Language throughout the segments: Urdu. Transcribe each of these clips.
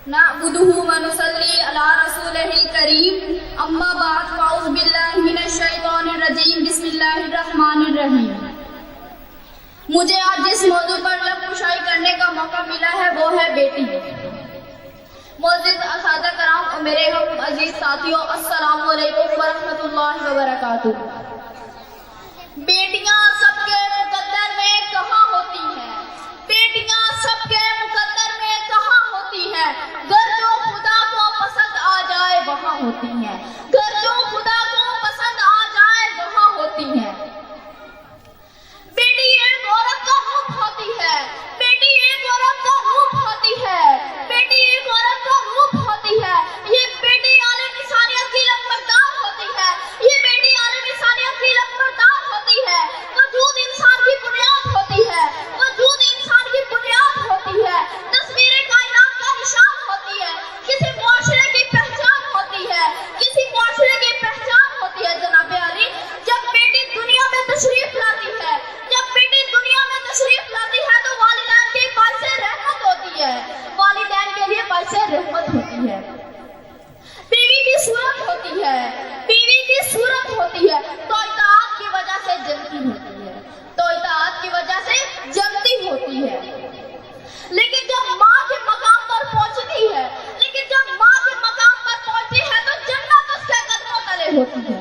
نعبدہ و نصلی علی رسولہ کریم اما بعد فاعوذ باللہ من الشیطان الرجیم بسم اللہ الرحمن الرحیم۔ مجھے آج جس موضوع پر لب کشائی کرنے کا موقع ملا ہے وہ ہے بیٹی۔ معزز اساتذہ کرام اور میرے ہم عزیز ساتھیوں، السلام علیکم ورحمۃ اللہ وبرکاتہ۔ بیٹیاں سب کے مقدر میں کہاں ہوتی ہیں؟ بیٹیاں سب کے مقدر میں کہاں ہوتی ہیں؟ گر جو خدا کو پسند آ جائے وہاں ہوتی ہیں، گر جو خدا کو پسند آ جائے وہاں ہوتی ہیں۔ بیٹی ایک عورت کا روپ ہوتی ہے، بیٹی ایک عورت کا روپ ہوتی ہے، بیٹی ایک عورت کا روپ ہوتی ہے۔ یہ بیٹی عالم انسانیت کی لمبردار ہوتی ہے، یہ بیٹی عالم انسانیت کی لمبردار ہوتی ہے۔ وجود انسان کی بنیاد ہوتی ہے، وجود انسان کی بنیاد ہوتی ہے، تصویر کائنات کا نشان ہوتی ہے، کسی معاشرے کی پہچان ہوتی ہے، کسی معاشرے کی پہچان ہوتی ہے۔ جناب علی، جب بیٹی دنیا میں تشریف لاتی ہے، جب بیٹی دنیا میں تشریف لاتی ہے تو والدین کے باعث رحمت ہوتی ہے، والدین کے لیے باعث رحمت ہوتی ہے۔ بیوی کی صورت ہوتی ہے، بیوی کی صورت ہوتی ہے تو اطاعت کی وجہ سے جنتی ہوتی ہے، تو اطاعت کی وجہ سے جنتی ہوتی ہے۔ لیکن جب ماں کے مقام پر پہنچتی ہے، لیکن جب ماں کے مقام پر پہنچتی ہے تو جنت اس کے قدموں تلے ہوتی ہے،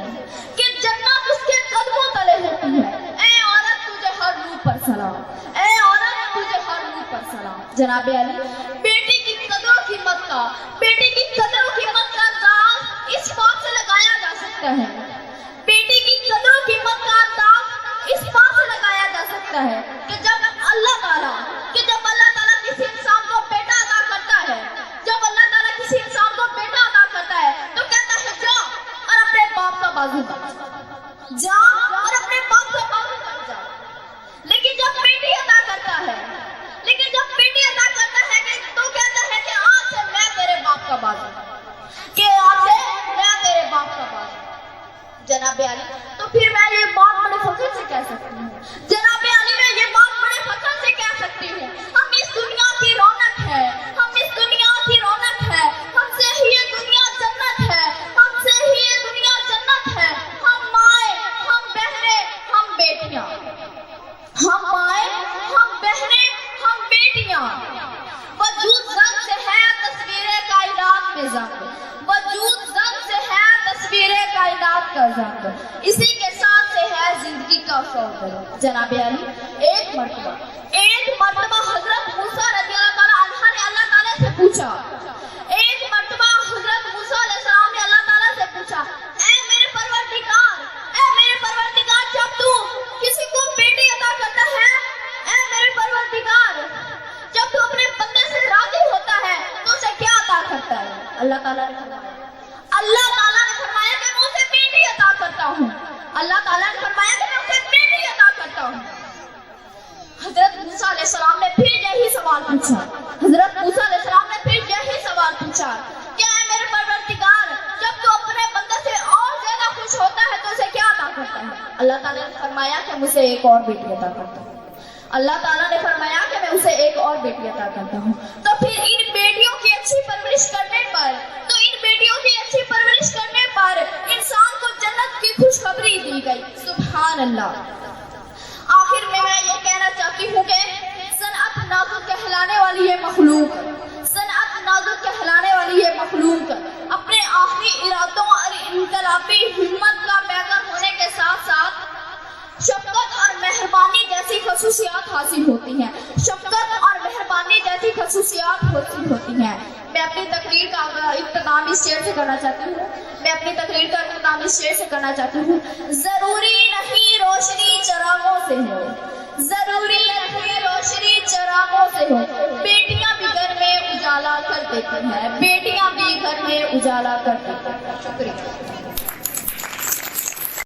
کہ جنت اس کے قدموں تلے ہوتی ہے۔ اے عورت تجھے ہر روح پر سلام، اے عورت تجھے ہر روح پر سلام۔ جناب علی، بیٹی کی قدر و قیمت کا، بیٹی کی قدر و قیمت کا انداز اس بات سے لگایا جا سکتا ہے، بیٹی کی قدر و قیمت کا انداز اس بات سے لگایا جا سکتا ہے کہ جب اللہ تعالیٰ کسی انسان کو بیٹا عطا کرتا ہے، جب اللہ تعالیٰ کسی انسان کو بیٹا عطا کرتا ہے تو کہتا ہے جا اور اپنے باپ کا بازو بن جا، اور اپنے باپ کا بازو بن جا۔ لیکن جب بیٹی عطا کرتا ہے، لیکن جب بیٹی عطا کرتا ہے تو کہتا ہے کہ آج سے میں تیرے باپ کا بازو، کہ آج سے میں تیرے باپ کا بازو۔ جناب علی، تو پھر میں یہ بات بڑے فخر سے کہہ سکتی ہوں، جناب علی میں یہ بات بڑے فخر سے کہہ سکتی ہوں، ہم اس دنیا کی رونق ہے، ہم اس دنیا کی رونق ہے، ہم سے ہی یہ دنیا جنت ہے، ہم سے ہی یہ دنیا جنت ہے۔ ہم مائیں، ہم بہنیں، ہم بیٹیاں، ہم مائیں، ہم بہنیں، ہم بیٹیاں۔ وجود زنگ سے ہے تصویر کائنات میں زنگ، وجود زنگ سے ہے تصویر کائنات کا زنگ، اسی کے ساتھ سے ہے زندگی کا سوگر۔ جناب علی، ایک مرتبہ حضرت موسیٰ رضی اللہ تعالیٰ عنہ نے اللہ تعالیٰ سے پوچھا، ایک مرتبہ حضرت موسیٰ علیہ السلام نے اللہ تعالیٰ سے پوچھا، اے میرے پروردگار، اے میرے پروردگار، جب تو کسی کو بیٹی عطا کرتا ہے، اے میرے پروردگار، جب تو اپنے بندے سے راضی ہوتا ہے تو اسے کیا عطا کرتا ہے؟ اللہ تعالیٰ نے فرمایا کہ میں اسے بیٹی عطا کرتا ہوں، اللہ تعالیٰ نے فرمایا کہ میں اسے بیٹی عطا کرتا ہوں۔ حضرت موسیٰ علیہ السلام نے پھر یہی سوال پوچھا، حضرت موسیٰ علیہ السلام نے پھر یہی سوال پوچھا کہ اے میرے پروردگار، جب تو اپنے بندے سے اور زیادہ خوش ہوتا ہے تو اسے کیا عطا کرتا ہے؟ اللہ تعالیٰ نے فرمایا کہ میں اسے ایک اور بیٹی عطا کرتا ہوں، اللہ تعالیٰ نے فرمایا کہ میں اسے ایک اور بیٹی عطا کرتا ہوں۔ تو پھر ان بیٹیوں کی اچھی پرورش کرنے پر، تو ان بیٹیوں کی اچھی پرورش کرنے پر انسان کو جنت کی خوشخبری دی گئی۔ سبحان اللہ۔ آخر میں یہ کہنا چاہتی ہوں کہ صنعت نازک کہلانے والی یہ مخلوق، صنعت نازک کہلانے والی یہ مخلوق اپنے آخری ارادوں اور انقلابی ہمت کا پیغام ہونے کے ساتھ ساتھ شفقت اور مہربانی جیسی خصوصیات حاصل ہوتی ہیں، شفقت اور مہربانی جیسی خصوصیات حاصل ہوتی ہیں۔ میں اپنی تقریر کا اختتام اس شعر سے کرنا چاہتی ہوں، میں اپنی تقریر کا اختتام اس شعر سے کرنا چاہتی ہوں۔ ضروری نہیں روشنی چراغوں سے ہو، ضروری نہیں روشنی چراغوں سے ہو، بیٹیاں بھی گھر میں اجالا کر دیتی ہیں، بیٹیاں بھی گھر میں اجالا کر دیتی ہیں۔ شکریہ۔